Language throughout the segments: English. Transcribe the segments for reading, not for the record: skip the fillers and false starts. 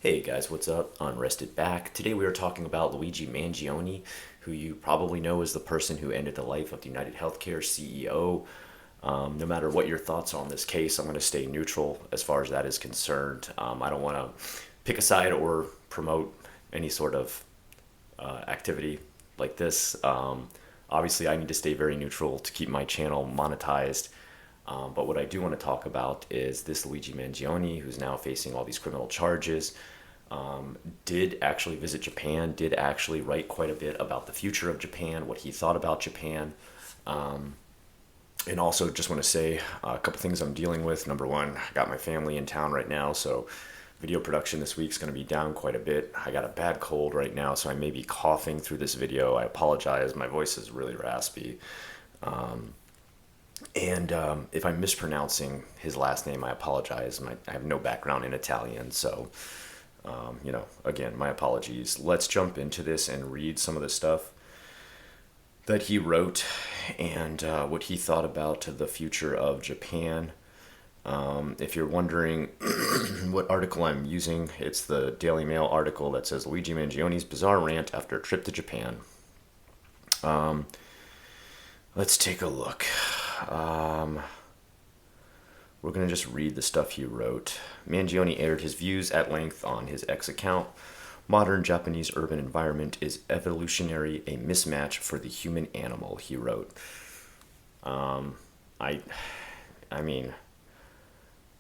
Hey guys, what's up? Unrested back. Today we are talking about Luigi Mangione, who you probably know as the person who ended the life of the United Healthcare CEO. No matter what your thoughts on this case, I'm going to stay neutral as far as that is concerned. I don't want to pick a side or promote any sort of activity like this. Obviously, I need to stay very neutral to keep my channel monetized. But what I do want to talk about is this Luigi Mangione, who's now facing all these criminal charges, did actually visit Japan, did actually write quite a bit about the future of Japan, what he thought about Japan. And also, just want to say a couple things I'm dealing with. Number one, I got my family in town right now, so video production this week's going to be down quite a bit. I got a bad cold right now, so I may be coughing through this video. I apologize. My voice is really raspy. And if I'm mispronouncing his last name, I apologize. I have no background in Italian, so, again, my apologies. Let's jump into this and read some of the stuff that he wrote and what he thought about the future of Japan. If you're wondering what article I'm using, it's the Daily Mail article that says Luigi Mangione's bizarre rant after a trip to Japan. Let's take a look. We're going to just read the stuff he wrote. Mangione aired his views at length on his X account. Modern Japanese urban environment is evolutionary, a mismatch for the human animal, he wrote. I, I mean,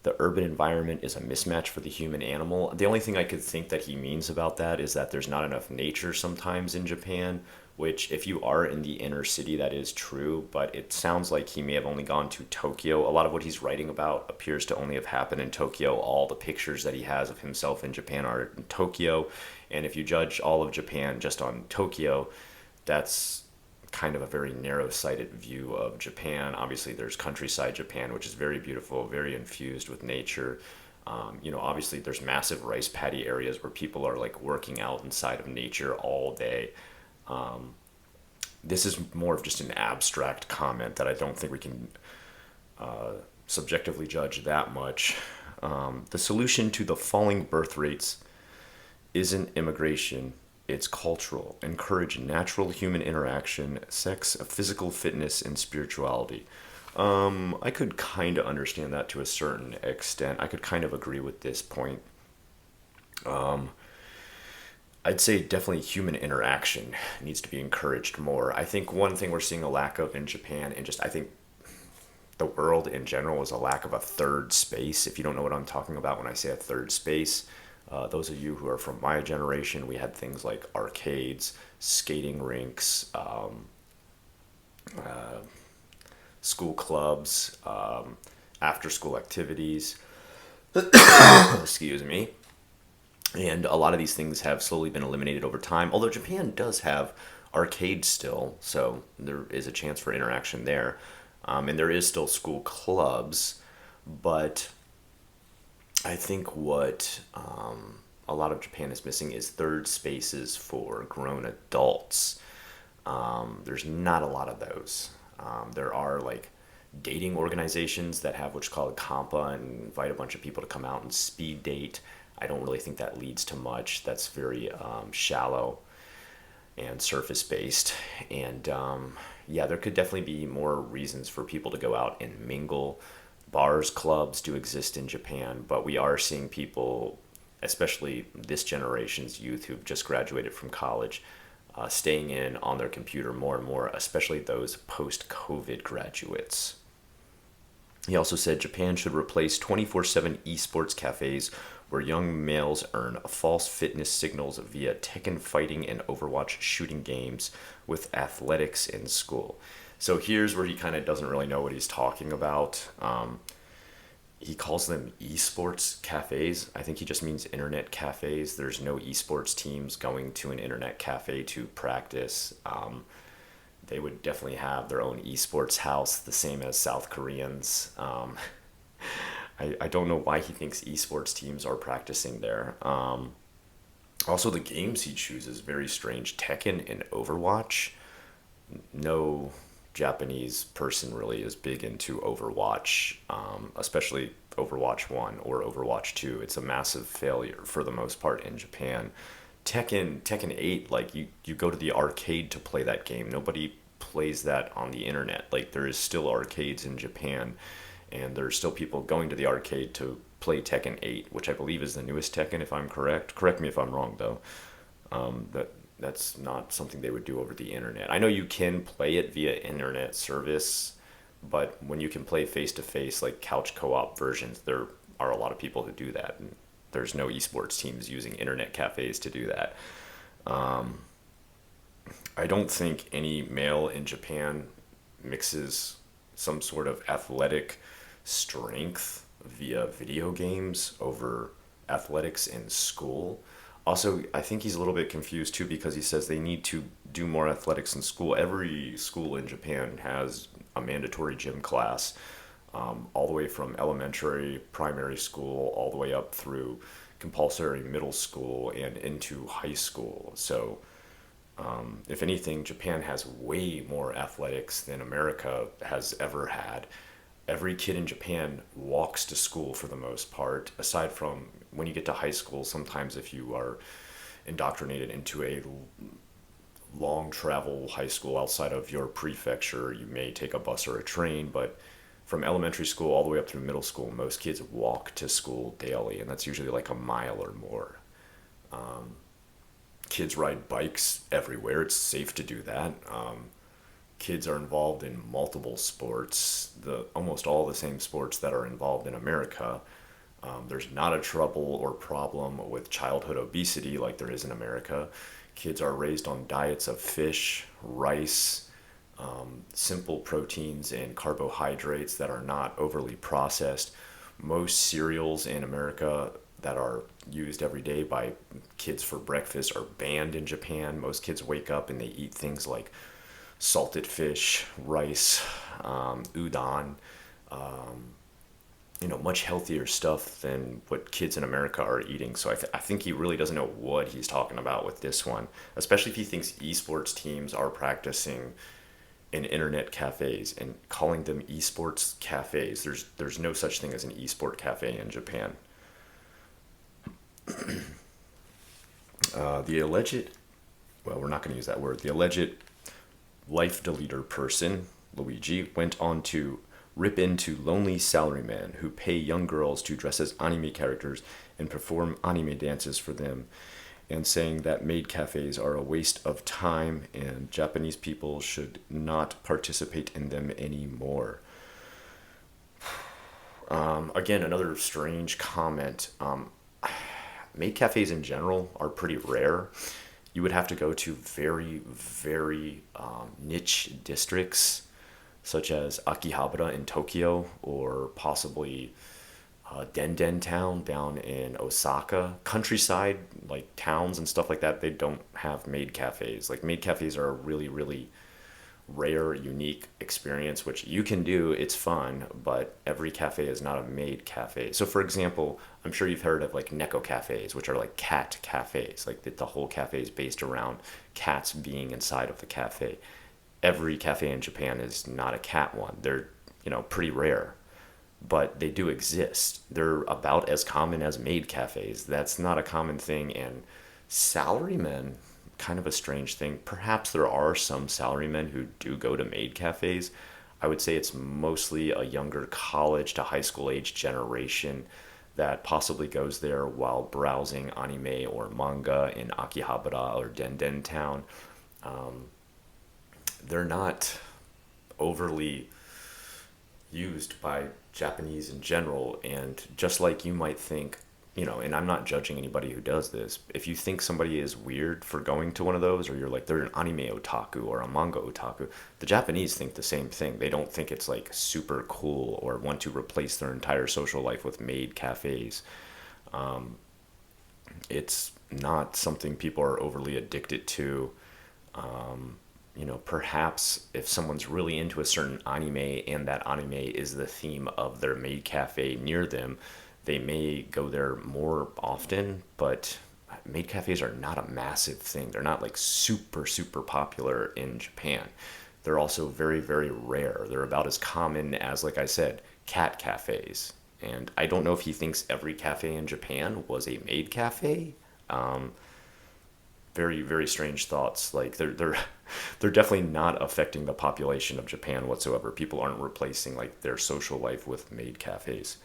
the urban environment is a mismatch for the human animal. The only thing I could think that he means about that is that there's not enough nature sometimes in Japan, which if you are in the inner city, that is true, but it sounds like he may have only gone to Tokyo. A lot of what he's writing about appears to only have happened in Tokyo. All the pictures that he has of himself in Japan are in Tokyo, and if you judge all of Japan just on Tokyo, that's kind of a very narrow-sighted view of Japan. Obviously, there's countryside Japan, which is very beautiful, very infused with nature. Obviously, there's massive rice paddy areas where people are like working out inside of nature all day. This is more of just an abstract comment that I don't think we can subjectively judge that much. The solution to the falling birth rates isn't immigration, it's cultural. Encourage natural human interaction, sex, physical fitness, and spirituality. I could kind of understand that to a certain extent. I could kind of agree with this point. I'd say definitely human interaction needs to be encouraged more. I think one thing we're seeing a lack of in Japan, and just I think the world in general, is a lack of a third space. If you don't know what I'm talking about when I say a third space, those of you who are from my generation, we had things like arcades, skating rinks, school clubs, after school activities. Excuse me. And a lot of these things have slowly been eliminated over time, although Japan does have arcades still, so there is a chance for interaction there. And there is still school clubs, but I think what a lot of Japan is missing is third spaces for grown adults. There's not a lot of those. There are like dating organizations that have what's called Kampa and invite a bunch of people to come out and speed date. I don't really think that leads to much. That's very shallow and surface based. And yeah, there could definitely be more reasons for people to go out and mingle. Bars, clubs do exist in Japan, but we are seeing people, especially this generation's youth who've just graduated from college, staying in on their computer more and more, especially those post-COVID graduates. He also said Japan should replace 24/7 esports cafes where young males earn false fitness signals via Tekken fighting and Overwatch shooting games with athletics in school. So here's where he kind of doesn't really know what he's talking about. He calls them esports cafes. I think he just means internet cafes. There's no esports teams going to an internet cafe to practice. They would definitely have their own esports house, the same as South Koreans. I don't know why he thinks esports teams are practicing there. Also, the games he chooses, very strange. Tekken and Overwatch. No Japanese person really is big into Overwatch, especially Overwatch 1 or Overwatch 2. It's a massive failure for the most part in Japan. Tekken 8, like you go to the arcade to play that game. Nobody plays that on the internet. Like there is still arcades in Japan, and there's still people going to the arcade to play Tekken 8, which I believe is the newest Tekken if I'm correct. Correct me if I'm wrong though. That's not something they would do over the internet. I know you can play it via internet service, but when you can play face to face like couch co-op versions, there are a lot of people who do that. And there's no esports teams using internet cafes to do that. I don't think any male in Japan mixes some sort of athletic strength via video games over athletics in school. Also, I think he's a little bit confused too because he says they need to do more athletics in school. Every school in Japan has a mandatory gym class, all the way from elementary, primary school, all the way up through compulsory middle school and into high school. So, if anything, Japan has way more athletics than America has ever had. Every kid in Japan walks to school for the most part, aside from when you get to high school. Sometimes, if you are indoctrinated into a long travel high school outside of your prefecture, you may take a bus or a train. But from elementary school all the way up through middle school, most kids walk to school daily, and that's usually like a mile or more. Kids ride bikes everywhere. It's safe to do that. Kids are involved in multiple sports, the almost all the same sports that are involved in America. There's not a trouble or problem with childhood obesity like there is in America. Kids are raised on diets of fish, rice, simple proteins and carbohydrates that are not overly processed. Most cereals in America that are used every day by kids for breakfast are banned in Japan. Most kids wake up and they eat things like salted fish, rice, udon, much healthier stuff than what kids in America are eating. So I think he really doesn't know what he's talking about with this one, especially if he thinks esports teams are practicing in internet cafes and calling them esports cafes. There's no such thing as an esport cafe in Japan. The alleged, well, we're not going to use that word. The alleged life deleter person, Luigi, went on to rip into lonely salarymen who pay young girls to dress as anime characters and perform anime dances for them, and saying that maid cafes are a waste of time and Japanese people should not participate in them anymore. Again, another strange comment. Maid cafes in general are pretty rare. You would have to go to very, very niche districts, such as Akihabara in Tokyo, or possibly Denden Town down in Osaka. Countryside, like towns and stuff like that, they don't have maid cafes. Like maid cafes are a really, really rare, unique experience, which you can do. It's fun, but every cafe is not a maid cafe. So, for example, I'm sure you've heard of like Neko cafes, which are like cat cafes. Like the whole cafe is based around cats being inside of the cafe. Every cafe in Japan is not a cat one. They're, pretty rare, but they do exist. They're about as common as maid cafes. That's not a common thing. And salarymen, kind of a strange thing. Perhaps there are some salarymen who do go to maid cafes. I would say it's mostly a younger college to high school age generation that possibly goes there while browsing anime or manga in Akihabara or Denden Town. They're not overly used by Japanese in general, and just like you might think, and I'm not judging anybody who does this, if you think somebody is weird for going to one of those, or you're like they're an anime otaku or a manga otaku, the Japanese think the same thing. They don't think it's like super cool or want to replace their entire social life with maid cafes. It's not something people are overly addicted to. Perhaps if someone's really into a certain anime and that anime is the theme of their maid cafe near them, they may go there more often, but maid cafes are not a massive thing. They're not like super, super popular in Japan. They're also very, very rare. They're about as common as, like I said, cat cafes. And I don't know if he thinks every cafe in Japan was a maid cafe. Um, Very, very strange thoughts. Like they're they're definitely not affecting the population of Japan whatsoever. People aren't replacing like their social life with maid cafes.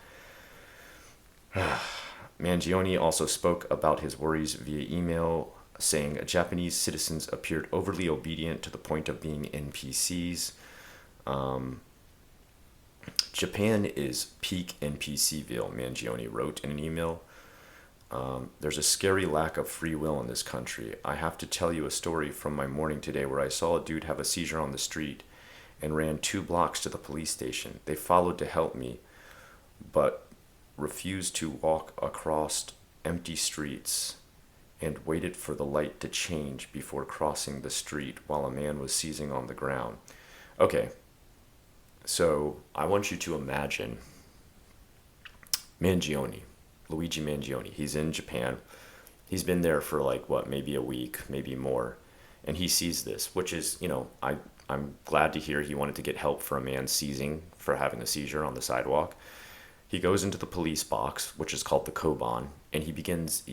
Mangione also spoke about his worries via email, saying Japanese citizens appeared overly obedient to the point of being NPCs. Japan is peak NPCville, Mangione wrote in an email. There's a scary lack of free will in this country. I have to tell you a story from my morning today where I saw a dude have a seizure on the street and ran 2 blocks to the police station. They followed to help me, but refused to walk across empty streets and waited for the light to change before crossing the street while a man was seizing on the ground. Okay, so I want you to imagine Mangione, Luigi Mangione. He's in Japan. He's been there for like what, maybe a week, maybe more, and he sees this, which is, I'm glad to hear he wanted to get help for a man seizing for having a seizure on the sidewalk. He goes into the police box, which is called the Koban, and he begins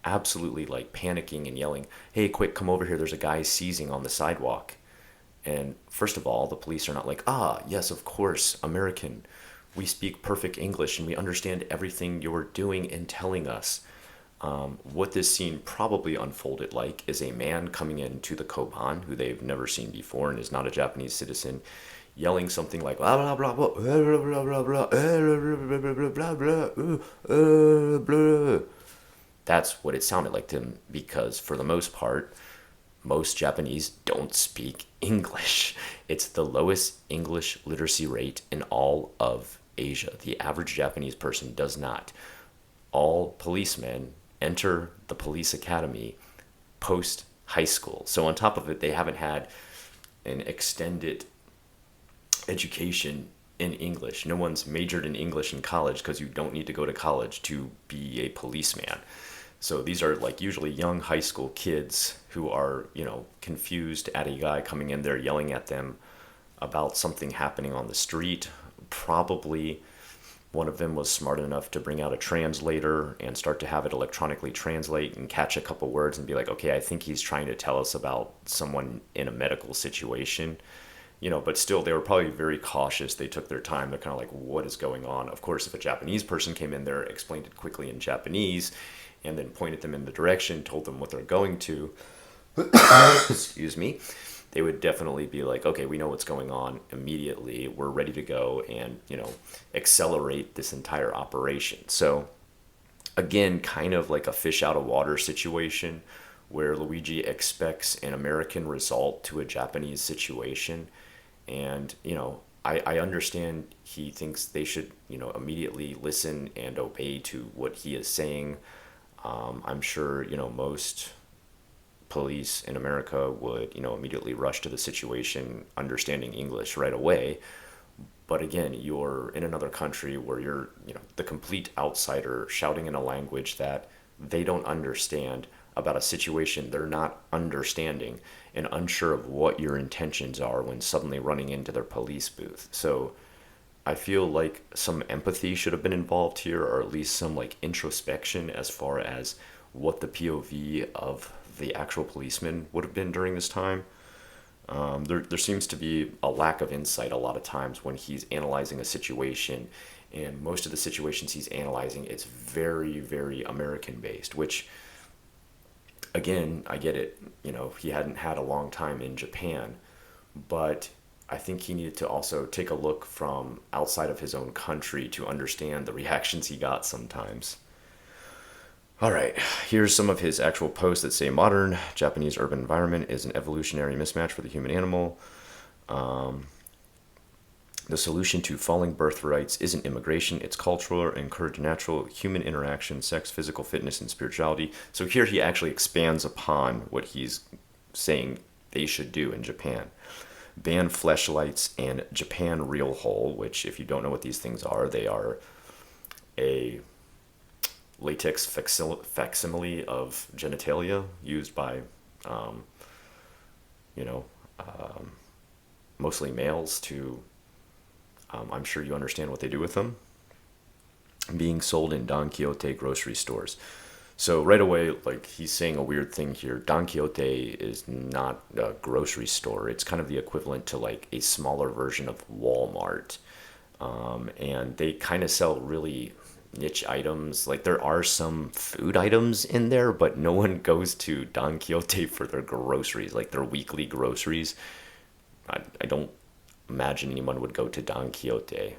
absolutely like panicking and yelling, "Hey, quick, come over here. There's a guy seizing on the sidewalk." And first of all, the police are not like, "Ah, yes, of course, American. We speak perfect English and we understand everything you're doing and telling us." What this scene probably unfolded like is a man coming into the Koban, who they've never seen before and is not a Japanese citizen, yelling something like blah blah blah blah blah blah blah blah blah blah blah. That's what it sounded like to him because, for the most part, most Japanese don't speak English. It's the lowest English literacy rate in all of Asia. The average Japanese person does not. All policemen enter the police academy post high school. So, on top of it, they haven't had an extended education in English. No one's majored in English in college because you don't need to go to college to be a policeman. So these are like usually young high school kids who are, confused at a guy coming in there yelling at them about something happening on the street. Probably one of them was smart enough to bring out a translator and start to have it electronically translate and catch a couple words and be like, okay, I think he's trying to tell us about someone in a medical situation. But still, they were probably very cautious. They took their time. They're kind of like, what is going on? Of course, if a Japanese person came in there, explained it quickly in Japanese, and then pointed them in the direction, told them what they're going to, excuse me, they would definitely be like, okay, we know what's going on immediately. We're ready to go and, accelerate this entire operation. So, again, kind of like a fish out of water situation where Luigi expects an American result to a Japanese situation. And, I understand he thinks they should, immediately listen and obey to what he is saying. I'm sure, most police in America would, immediately rush to the situation, understanding English right away. But again, you're in another country where you're, the complete outsider shouting in a language that they don't understand about a situation they're not understanding and unsure of what your intentions are when suddenly running into their police booth. So I feel like some empathy should have been involved here, or at least some like introspection as far as what the POV of the actual policeman would have been during this time. There seems to be a lack of insight a lot of times when he's analyzing a situation, and most of the situations he's analyzing, it's very, very American based, which, again, I get it. He hadn't had a long time in Japan, but I think he needed to also take a look from outside of his own country to understand the reactions he got sometimes. All right, here's some of his actual posts that say modern Japanese urban environment is an evolutionary mismatch for the human animal. The solution to falling birth rates isn't immigration, it's cultural or encourage natural human interaction, sex, physical fitness, and spirituality. So here he actually expands upon what he's saying they should do in Japan. Ban fleshlights and Japan Real Hole, which, if you don't know what these things are, they are a latex facsimile of genitalia used by, um, you know, mostly males to, I'm sure you understand what they do with them. being sold in Don Quixote grocery stores. So right away, like he's saying a weird thing here. Don Quixote is not a grocery store. It's kind of the equivalent to like a smaller version of Walmart. And they kind of sell really niche items. Like there are some food items in there, but no one goes to Don Quixote for their groceries, like their weekly groceries. I don't imagine anyone would go to Don Quixote.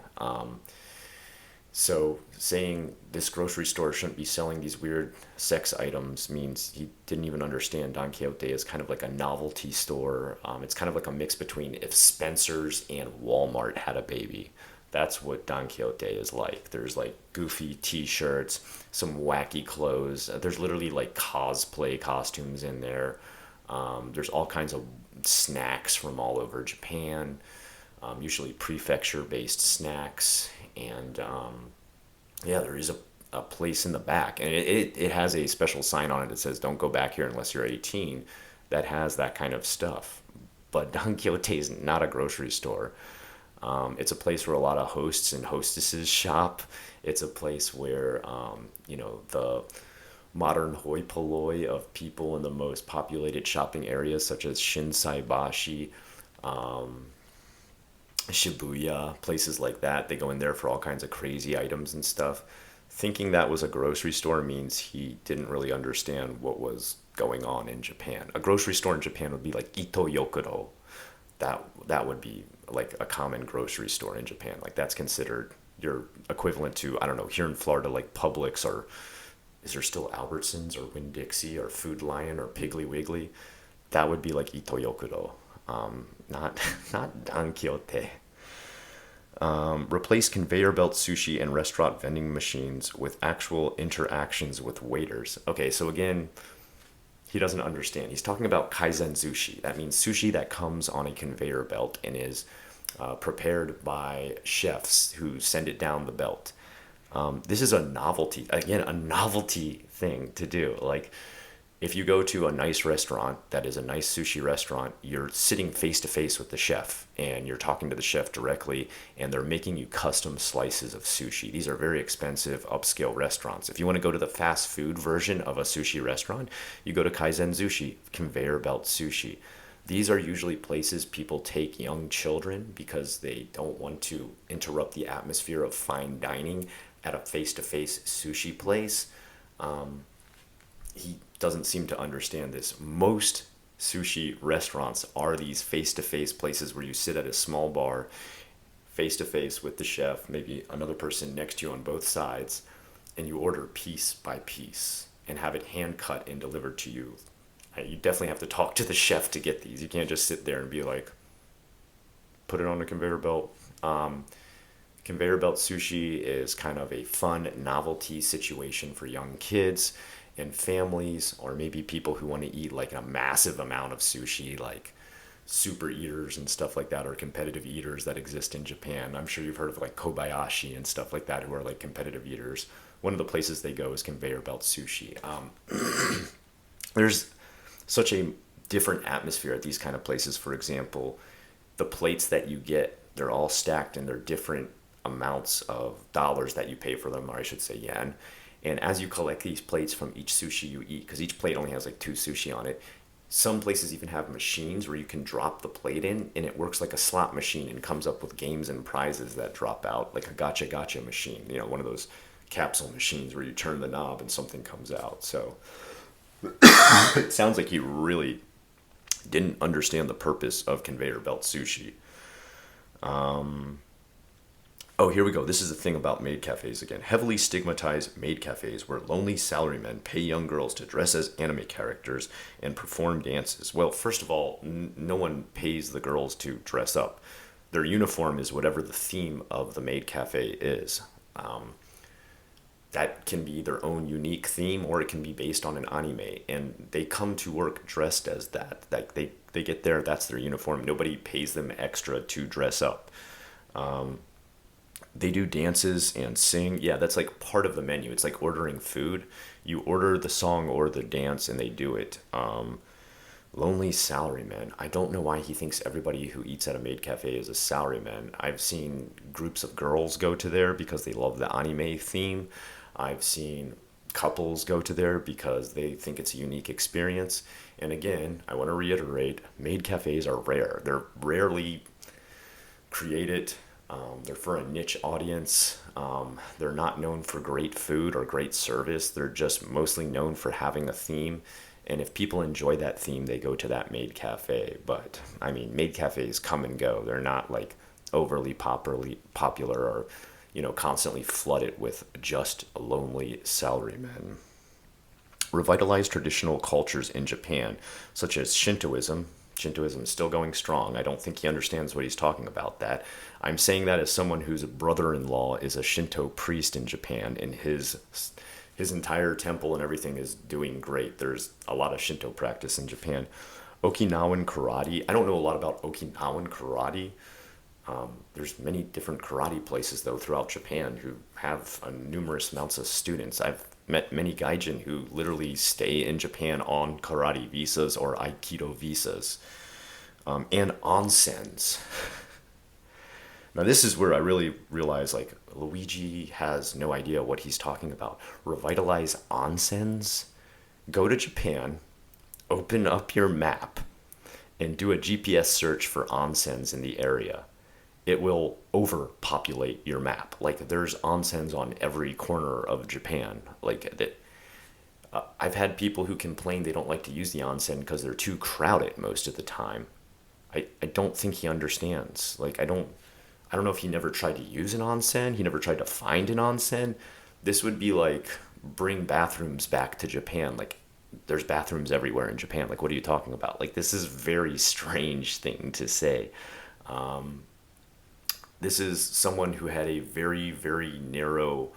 So saying this grocery store shouldn't be selling these weird sex items means he didn't even understand Don Quixote is kind of like a novelty store. It's kind of like a mix between if Spencer's and Walmart had a baby. That's what Don Quixote is like. There's like goofy T-shirts, some wacky clothes. There's literally like cosplay costumes in there. There's all kinds of snacks from all over Japan, usually prefecture-based snacks, and yeah, there is a place in the back, and it has a special sign on it that says "Don't go back here unless you're 18." That has that kind of stuff. But Don Quixote is not a grocery store. It's a place where a lot of hosts and hostesses shop. It's a place where the modern hoi polloi of people in the most populated shopping areas, such as Shinsaibashi, Shibuya, places like that. They go in there for all kinds of crazy items and stuff. Thinking that was a grocery store means he didn't really understand what was going on in Japan. A grocery store in Japan would be like Ito Yokuro. That would be like a common grocery store in Japan. Like that's considered your equivalent to, I don't know, here in Florida, like Publix, or is there still Albertsons or Winn-Dixie or Food Lion or Piggly Wiggly? That would be like Ito Yokuro, not not Don Quixote. Replace conveyor belt sushi and restaurant vending machines with actual interactions with waiters. Okay, so again, he doesn't understand. He's talking about kaizen sushi. That means sushi that comes on a conveyor belt and is prepared by chefs who send it down the belt. This is a novelty, again, a novelty thing to do. Like, if you go to a nice restaurant that is a nice sushi restaurant, you're sitting face to face with the chef and you're talking to the chef directly, and they're making you custom slices of sushi. These are very expensive upscale restaurants. If you want to go to the fast food version of a sushi restaurant, you go to Kaizen Sushi, conveyor belt sushi. These are usually places people take young children because they don't want to interrupt the atmosphere of fine dining at a face to face sushi place. He doesn't seem to understand this. Most sushi restaurants are these face to face places where you sit at a small bar, face to face with the chef, maybe another person next to you on both sides, and you order piece by piece and have it hand cut and delivered to you. You definitely have to talk to the chef to get these. You can't just sit there and be like, put it on a conveyor belt. Conveyor belt sushi is kind of a fun novelty situation for young kids and families, or maybe people who want to eat like a massive amount of sushi, like super eaters and stuff like that, or competitive eaters that exist in Japan. I'm sure you've heard of like Kobayashi and stuff like that, who are like competitive eaters. One of the places they go is conveyor belt sushi. There's such a different atmosphere at these kind of places. For example, the plates that you get, they're all stacked and they're different amounts of dollars that you pay for them, or I should say yen. And as you collect these plates from each sushi you eat, because each plate only has like two sushi on it, some places even have machines where you can drop the plate in, and it works like a slot machine and comes up with games and prizes that drop out, like a gotcha machine, one of those capsule machines where you turn the knob and something comes out. So it sounds like he really didn't understand the purpose of conveyor belt sushi. Oh, here we go. This is the thing about maid cafes again. Heavily stigmatized maid cafes where lonely salarymen pay young girls to dress as anime characters and perform dances. Well, first of all, no one pays the girls to dress up. Their uniform is whatever the theme of the maid cafe is. That can be their own unique theme, or it can be based on an anime, and they come to work dressed as that. Like they get there, that's their uniform. Nobody pays them extra to dress up. They do dances and sing. Yeah, that's like part of the menu. It's like ordering food. You order the song or the dance and they do it. Lonely salaryman. I don't know why he thinks everybody who eats at a maid cafe is a salaryman. I've seen groups of girls go to there because they love the anime theme. I've seen couples go to there because they think it's a unique experience. And again, I want to reiterate, maid cafes are rare. They're rarely created. They're for a niche audience. They're not known for great food or great service. They're just mostly known for having a theme. And if people enjoy that theme, they go to that maid cafe. But I mean, maid cafes come and go. They're not like overly popular or, constantly flooded with just lonely salarymen. Revitalize traditional cultures in Japan, such as Shintoism. Shintoism is still going strong. I don't think he understands what he's talking about. That I'm saying that as someone whose brother-in-law is a Shinto priest in Japan, and his entire temple and everything is doing great. There's a lot of Shinto practice in Japan. Okinawan karate. I don't know a lot about Okinawan karate. There's many different karate places though throughout Japan who have numerous amounts of students. I've met many gaijin who literally stay in Japan on karate visas or aikido visas, and onsens. Now this is where I really realize like Luigi has no idea what he's talking about. Revitalize onsens. Go to Japan, open up your map, and do a GPS search for onsens in the area. It will overpopulate your map. Like there's onsens on every corner of Japan. Like that, I've had people who complain they don't like to use the onsen because they're too crowded most of the time. I don't think he understands. Like I don't know if he never tried to use an onsen. He never tried to find an onsen. This would be like bring bathrooms back to Japan. Like there's bathrooms everywhere in Japan. Like what are you talking about? Like this is a very strange thing to say. This is someone who had a very, very narrow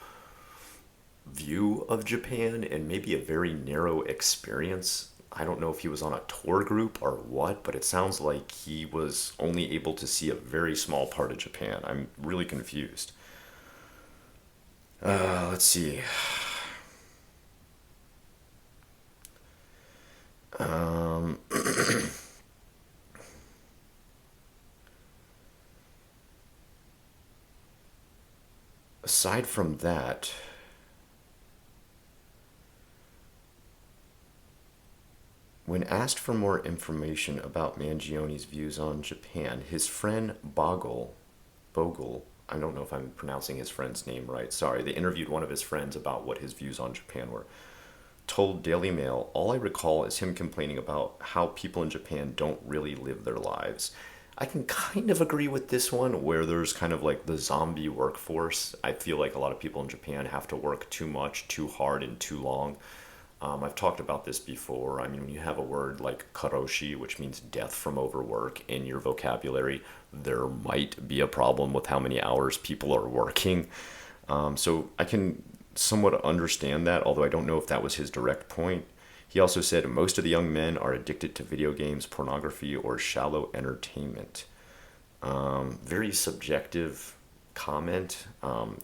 view of Japan and maybe a very narrow experience. I don't know if he was on a tour group or what, but it sounds like he was only able to see a very small part of Japan. I'm really confused. Let's see. Aside from that, when asked for more information about Mangione's views on Japan, his friend Bogle, I don't know if I'm pronouncing his friend's name right, sorry, they interviewed one of his friends about what his views on Japan were, told Daily Mail, all I recall is him complaining about how people in Japan don't really live their lives. I can kind of agree with this one where there's kind of like the zombie workforce. I feel like a lot of people in Japan have to work too much, too hard, and too long. I've talked about this before. I mean, when you have a word like karoshi, which means death from overwork, in your vocabulary, there might be a problem with how many hours people are working. So I can somewhat understand that, although I don't know if that was his direct point. He also said most of the young men are addicted to video games, pornography, or shallow entertainment. Very subjective comment.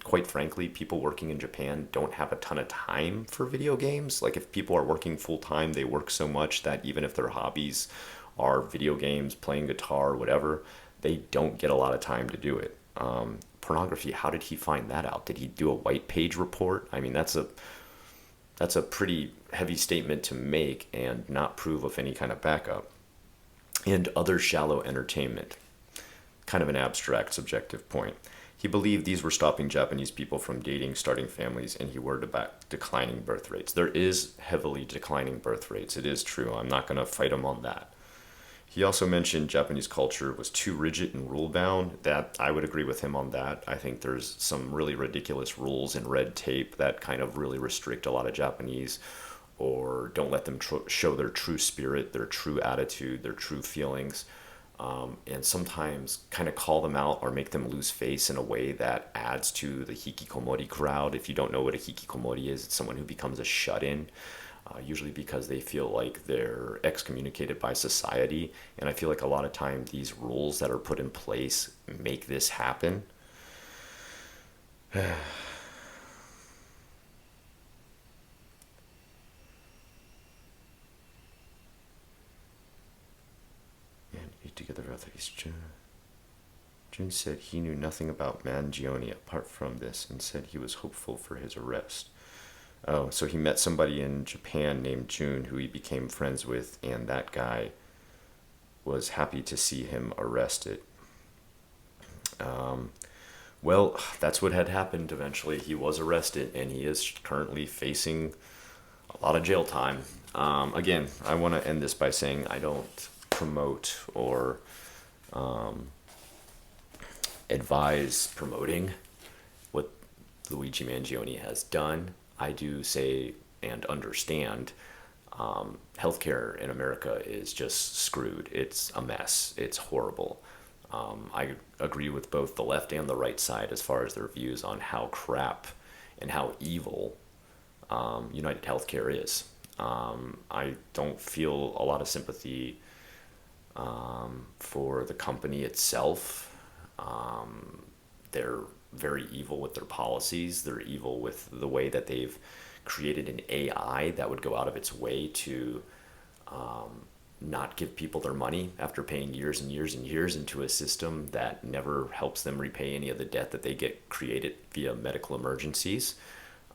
Quite frankly, people working in Japan don't have a ton of time for video games. Like, if people are working full time, they work so much that even if their hobbies are video games, playing guitar, whatever, they don't get a lot of time to do it. Pornography, how did he find that out? Did he do a white page report? I mean, that's a pretty heavy statement to make and not prove of any kind of backup. And other shallow entertainment, kind of an abstract, subjective point. He believed these were stopping Japanese people from dating, starting families, and he worried about declining birth rates. There is heavily declining birth rates. It is true. I'm not going to fight him on that. He also mentioned Japanese culture was too rigid and rule bound. That I would agree with him on that. I think there's some really ridiculous rules and red tape that kind of really restrict a lot of Japanese or don't let them show their true spirit, their true attitude, their true feelings, and sometimes kind of call them out or make them lose face in a way that adds to the hikikomori crowd. If you don't know what a hikikomori is, it's someone who becomes a shut-in, usually because they feel like they're excommunicated by society. And I feel like a lot of time these rules that are put in place make this happen. together with these. June said he knew nothing about Mangione apart from this and said he was hopeful for his arrest. Oh, so he met somebody in Japan named June who he became friends with, and that guy was happy to see him arrested. Well, that's what had happened eventually. He was arrested, and he is currently facing a lot of jail time. Again, I want to end this by saying I don't promote or advise promoting what Luigi Mangione has done. I do say and understand healthcare in America is just screwed. It's a mess. It's horrible. I agree with both the left and the right side as far as their views on how crap and how evil United Healthcare is. I don't feel a lot of sympathy for the company itself. They're very evil with their policies. They're evil with the way that they've created an AI that would go out of its way to not give people their money after paying years and years and years into a system that never helps them repay any of the debt that they get created via medical emergencies.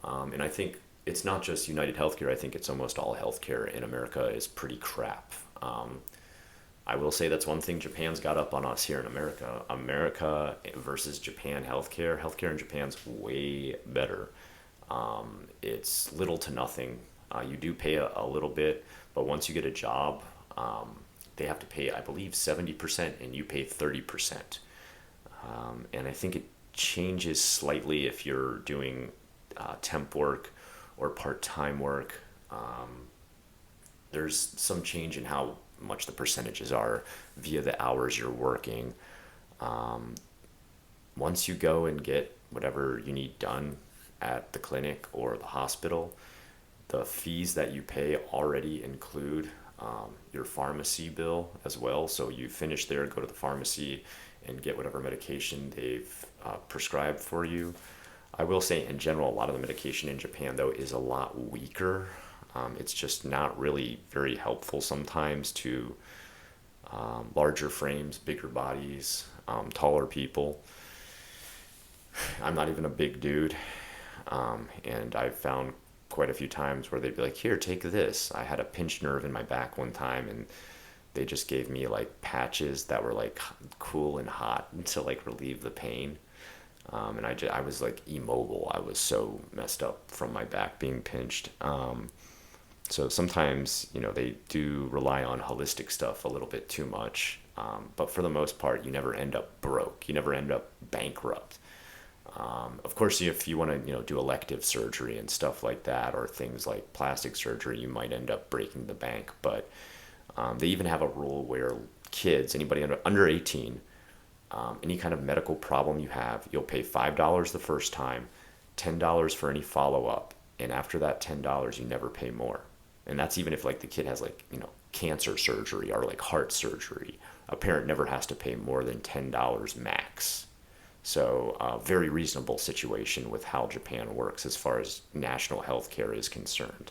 And I think it's not just United Healthcare. I think it's almost all healthcare in America is pretty crap. I will say that's one thing Japan's got up on us here in America. America versus Japan healthcare. Healthcare in Japan's way better. It's little to nothing. You do pay a little bit, but once you get a job, they have to pay, I believe, 70%, and you pay 30%. And I think it changes slightly if you're doing temp work or part-time work. There's some change in how much the percentages are via the hours you're working. Once you go and get whatever you need done at the clinic or the hospital, the fees that you pay already include your pharmacy bill as well. So you finish there, go to the pharmacy and get whatever medication they've prescribed for you. I will say in general, a lot of the medication in Japan though is a lot weaker. It's just not really very helpful sometimes to larger frames, bigger bodies, taller people. I'm not even a big dude. And I've found quite a few times where they'd be like, here, take this. I had a pinched nerve in my back one time, and they just gave me like patches that were like cool and hot to like relieve the pain. And I was like immobile. I was so messed up from my back being pinched. So sometimes, they do rely on holistic stuff a little bit too much. But for the most part, you never end up broke. You never end up bankrupt. Of course, if you want to, do elective surgery and stuff like that, or things like plastic surgery, you might end up breaking the bank. But they even have a rule where kids, anybody under 18, any kind of medical problem you have, you'll pay $5 the first time, $10 for any follow-up, and after that $10, you never pay more. And that's even if like the kid has like, cancer surgery or like heart surgery. A parent never has to pay more than $10 max. So very reasonable situation with how Japan works as far as national health care is concerned.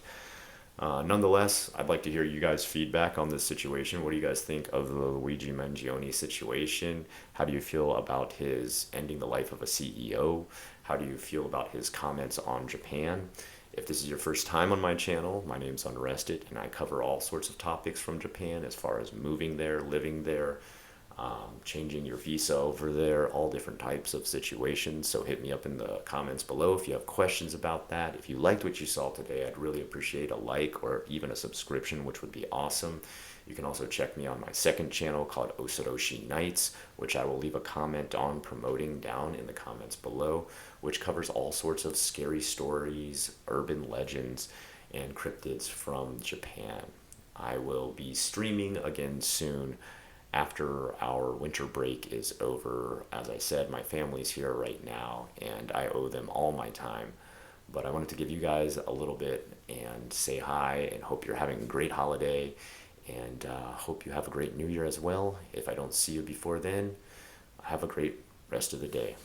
Nonetheless, I'd like to hear you guys' feedback on this situation. What do you guys think of the Luigi Mangione situation? How do you feel about his ending the life of a CEO? How do you feel about his comments on Japan? If this is your first time on my channel, my name's Unrested, and I cover all sorts of topics from Japan as far as moving there, living there, changing your visa over there, all different types of situations. So hit me up in the comments below if you have questions about that. If you liked what you saw today, I'd really appreciate a like or even a subscription, which would be awesome. You can also check me on my second channel called Osoroshi Nights, which I will leave a comment on promoting down in the comments below, which covers all sorts of scary stories, urban legends, and cryptids from Japan. I will be streaming again soon after our winter break is over. As I said, my family's here right now, and I owe them all my time. But I wanted to give you guys a little bit and say hi and hope you're having a great holiday, and hope you have a great new year as well. If I don't see you before then, have a great rest of the day.